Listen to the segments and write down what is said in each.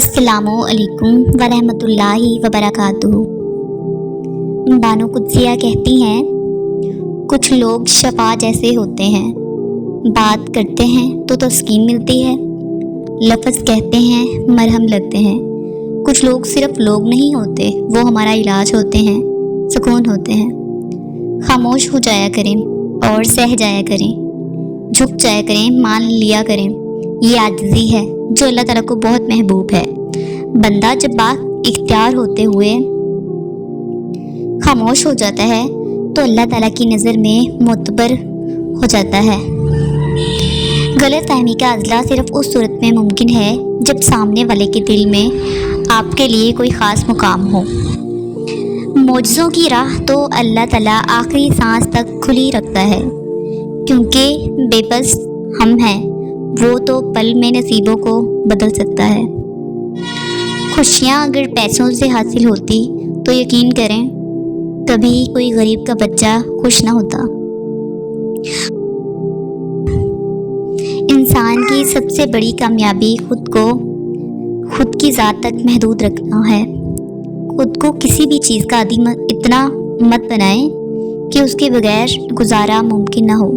अस्सलामु अलैकुम वरहमतुल्लाहि वबरकातुहू। बानो कुद्सिया कहती हैं, कुछ लोग शफा जैसे होते हैं, बात करते हैं तो तस्कीन मिलती है, लफ्ज़ कहते हैं मरहम लगते हैं। कुछ लोग सिर्फ लोग नहीं होते, वो हमारा इलाज होते हैं, सुकून होते हैं। खामोश हो जाया करें और सह जाया करें, झुक जाया करें, मान लिया करें। ये आजिज़ी है जो अल्लाह ताला को बहुत महबूब है। बंदा जब इख्तियार होते हुए खामोश हो जाता है तो अल्लाह ताला की नज़र में मोतबर हो जाता है। गलत फहमी का अज़ला सिर्फ उस सूरत में मुमकिन है जब सामने वाले के दिल में आपके लिए कोई ख़ास मुकाम हो। मौजज़ों की राह तो अल्लाह ताला आखिरी सांस तक खुली रखता है, क्योंकि बेबस हम हैं, वो तो पल में नसीबों को बदल सकता है। खुशियाँ अगर पैसों से हासिल होती तो यकीन करें कभी कोई गरीब का बच्चा खुश ना होता। इंसान की सबसे बड़ी कामयाबी खुद की ज़ात तक महदूद रखना है। खुद को किसी भी चीज़ का आदी इतना मत बनाएं कि उसके बगैर गुजारा मुमकिन ना हो।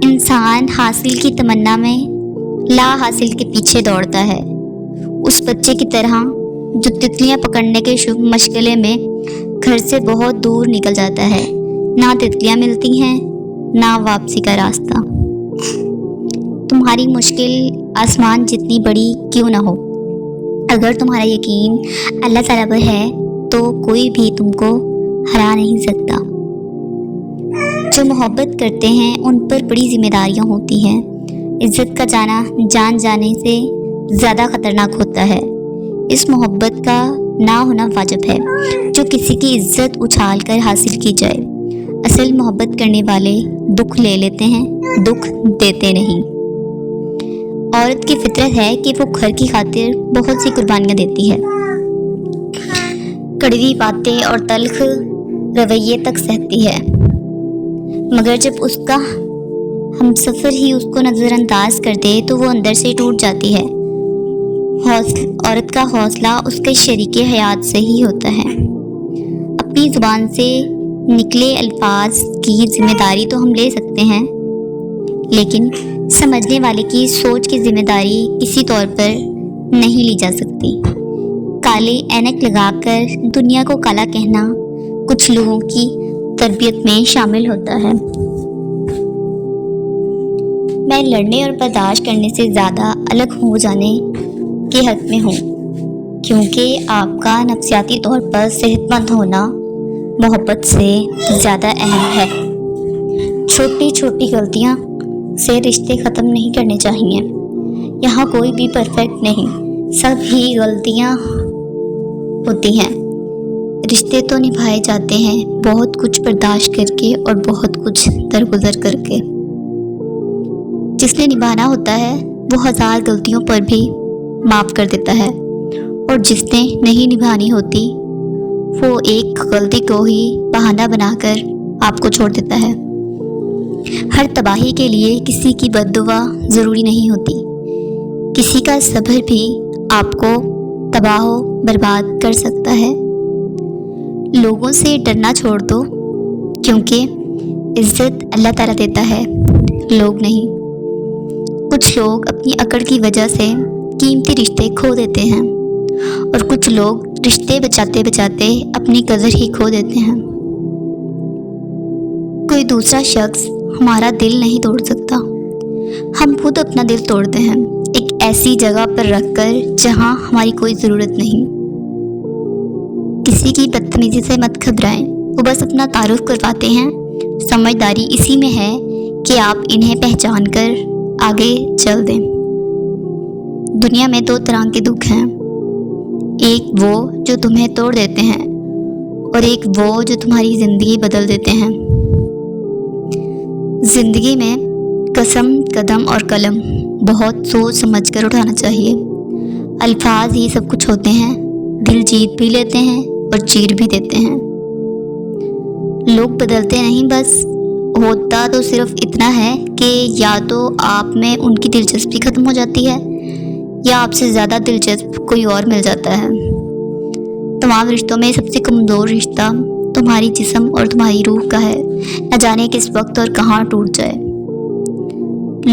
इंसान हासिल की तमन्ना में ला हासिल के पीछे दौड़ता है, उस बच्चे की तरह जो तितलियां पकड़ने के शुभ मशगले में घर से बहुत दूर निकल जाता है। ना तितलियां मिलती हैं, ना वापसी का रास्ता। तुम्हारी मुश्किल आसमान जितनी बड़ी क्यों ना हो, अगर तुम्हारा यकीन अल्लाह ताला पर है तो कोई भी तुमको हरा नहीं सकता। जो मोहब्बत करते हैं उन पर बड़ी जिम्मेदारियां होती हैं। इज़्ज़त का जाना जान जाने से ज़्यादा ख़तरनाक होता है। इस मोहब्बत का ना होना वाजिब है जो किसी की इज़्ज़त उछाल कर हासिल की जाए। असल मोहब्बत करने वाले दुख ले लेते हैं, दुख देते नहीं। औरत की फितरत है कि वो घर की खातिर बहुत सी कुर्बानियाँ देती है, कड़वी बातें और तल्ख रवैये तक सहती है, मगर जब उसका हमसफ़र ही उसको नज़रअंदाज कर दे तो वो अंदर से टूट जाती है। औरत का हौसला उसके शरीके हयात से ही होता है। अपनी ज़ुबान से निकले अल्फाज की जिम्मेदारी तो हम ले सकते हैं, लेकिन समझने वाले की सोच की जिम्मेदारी किसी तौर पर नहीं ली जा सकती। काले ऐनक लगाकर दुनिया को काला कहना कुछ लोगों की तरबियत में शामिल होता है। मैं लड़ने और बर्दाश्त करने से ज़्यादा अलग हो जाने के हक में हूँ, क्योंकि आपका नफ्सियाती तौर पर सेहतमंद होना मोहब्बत से ज़्यादा अहम है। छोटी छोटी गलतियाँ से रिश्ते ख़त्म नहीं करने चाहिए। यहाँ कोई भी परफेक्ट नहीं, सब ही गलतियाँ होती हैं। रिश्ते तो निभाए जाते हैं बहुत कुछ बर्दाश्त करके और बहुत कुछ दरगुजर करके। जिसने निभाना होता है वो 1000 गलतियों पर भी माफ़ कर देता है, और जिसने नहीं निभानी होती वो एक गलती को ही बहाना बनाकर आपको छोड़ देता है। हर तबाही के लिए किसी की बद्दुआ ज़रूरी नहीं होती। किसी का सब्र भी आपको तबाह बर्बाद कर सकता है। लोगों से डरना छोड़ दो, क्योंकि इज़्ज़त अल्लाह ताला देता है, लोग नहीं। कुछ लोग अपनी अकड़ की वजह से कीमती रिश्ते खो देते हैं, और कुछ लोग रिश्ते बचाते बचाते अपनी कदर ही खो देते हैं। कोई दूसरा शख्स हमारा दिल नहीं तोड़ सकता, हम खुद अपना दिल तोड़ते हैं, एक ऐसी जगह पर रखकर जहां हमारी कोई ज़रूरत नहीं। किसी की बदतमीजी से मत घबराएं, वो बस अपना तारुफ करवाते हैं। समझदारी इसी में है कि आप इन्हें पहचान कर आगे चल दें। दुनिया में 2 तरह के दुख हैं, एक वो जो तुम्हें तोड़ देते हैं, और एक वो जो तुम्हारी ज़िंदगी बदल देते हैं। ज़िंदगी में कसम, कदम और कलम बहुत सोच समझ कर उठाना चाहिए। अल्फाज ही सब कुछ होते हैं, दिल जीत भी लेते हैं और चीर भी देते हैं। लोग बदलते नहीं, बस होता तो सिर्फ इतना है कि या तो आप में उनकी दिलचस्पी ख़त्म हो जाती है, یا آپ سے زیادہ دلچسپ کوئی اور مل جاتا ہے۔ تمام رشتوں میں سب سے کمزور رشتہ تمہاری جسم اور تمہاری روح کا ہے، نہ جانے کس وقت اور کہاں ٹوٹ جائے۔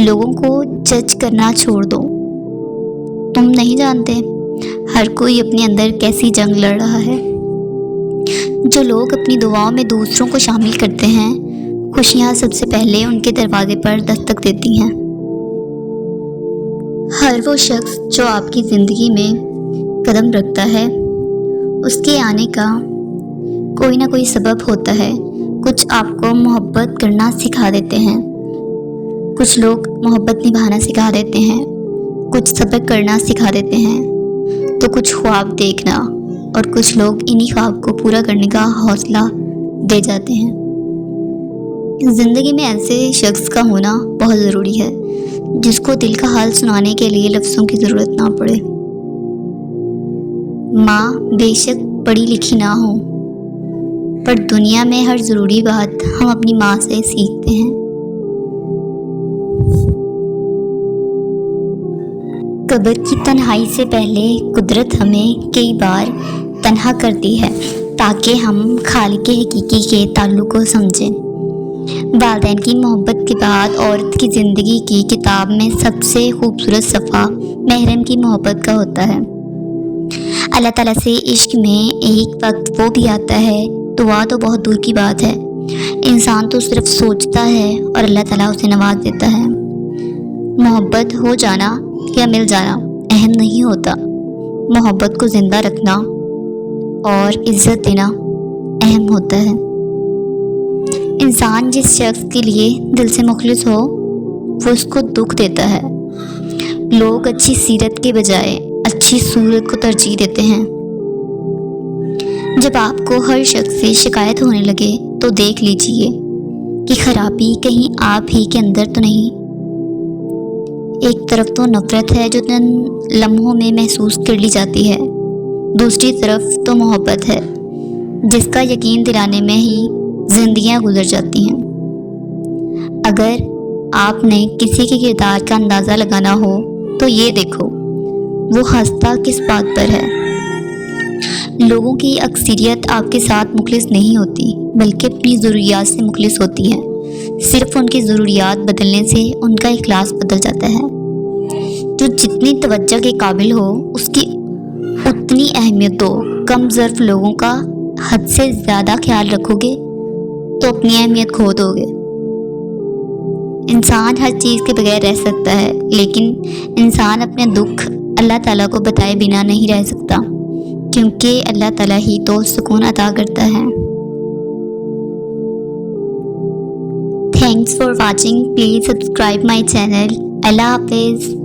لوگوں کو جج کرنا چھوڑ دو، تم نہیں جانتے ہر کوئی اپنے اندر کیسی جنگ لڑ رہا ہے۔ جو لوگ اپنی دعاؤں میں دوسروں کو شامل کرتے ہیں، خوشیاں سب سے پہلے ان کے دروازے پر دستک دیتی ہیں۔ ہر وہ شخص جو آپ کی زندگی میں قدم رکھتا ہے، اس کے آنے کا کوئی نہ کوئی سبب ہوتا ہے۔ کچھ آپ کو محبت کرنا سکھا دیتے ہیں، کچھ لوگ محبت نبھانا سکھا دیتے ہیں، کچھ صبر کرنا سکھا دیتے ہیں، تو کچھ خواب دیکھنا، اور کچھ لوگ انہی خواب کو پورا کرنے کا حوصلہ دے جاتے ہیں۔ زندگی میں ایسے شخص کا ہونا بہت ضروری ہے جس کو دل کا حال سنانے کے لیے لفظوں کی ضرورت نہ پڑے۔ ماں بے شک پڑھی لکھی نہ ہو، پر دنیا میں ہر ضروری بات ہم اپنی ماں سے سیکھتے ہیں۔ قبر کی تنہائی سے پہلے قدرت ہمیں کئی بار تنہا کرتی ہے تاکہ ہم خالق حقیقی کے تعلق کو سمجھیں۔ والدین کی محبت کے بعد عورت کی زندگی کی کتاب میں سب سے خوبصورت صفحہ محرم کی محبت کا ہوتا ہے۔ اللہ تعالیٰ سے عشق میں ایک وقت وہ بھی آتا ہے، دعا تو بہت دور کی بات ہے، انسان تو صرف سوچتا ہے اور اللہ تعالیٰ اسے نواز دیتا ہے۔ محبت ہو جانا یا مل جانا اہم نہیں ہوتا، محبت کو زندہ رکھنا اور عزت دینا اہم ہوتا ہے۔ انسان جس شخص کے لیے دل سے مخلص ہو وہ اس کو دکھ دیتا ہے۔ لوگ اچھی سیرت کے بجائے اچھی صورت کو ترجیح دیتے ہیں۔ جب آپ کو ہر شخص سے شکایت ہونے لگے تو دیکھ لیجئے کہ خرابی کہیں آپ ہی کے اندر تو نہیں۔ ایک طرف تو نفرت ہے جو چند لمحوں میں محسوس کر لی جاتی ہے، دوسری طرف تو محبت ہے جس کا یقین دلانے میں ہی زندگیاں گزر جاتی ہیں۔ اگر آپ نے کسی کے کردار کا اندازہ لگانا ہو تو یہ دیکھو وہ ہنستا کس بات پر ہے۔ لوگوں کی اکثریت آپ کے ساتھ مخلص نہیں ہوتی بلکہ اپنی ضروریات سے مخلص ہوتی ہے۔ صرف ان کی ضروریات بدلنے سے ان کا اخلاص بدل جاتا ہے۔ جو جتنی توجہ کے قابل ہو اس کی اتنی اہمیت دو۔ کم ظرف لوگوں کا حد سے زیادہ خیال رکھو گے تو اپنی اہمیت کھو دو گے۔ انسان ہر چیز کے بغیر رہ سکتا ہے، لیکن انسان اپنے دکھ اللہ تعالیٰ کو بتائے بنا نہیں رہ سکتا، کیونکہ اللہ تعالیٰ ہی تو سکون عطا کرتا ہے۔ Thanks for watching. Please subscribe my channel. Allah Hafiz.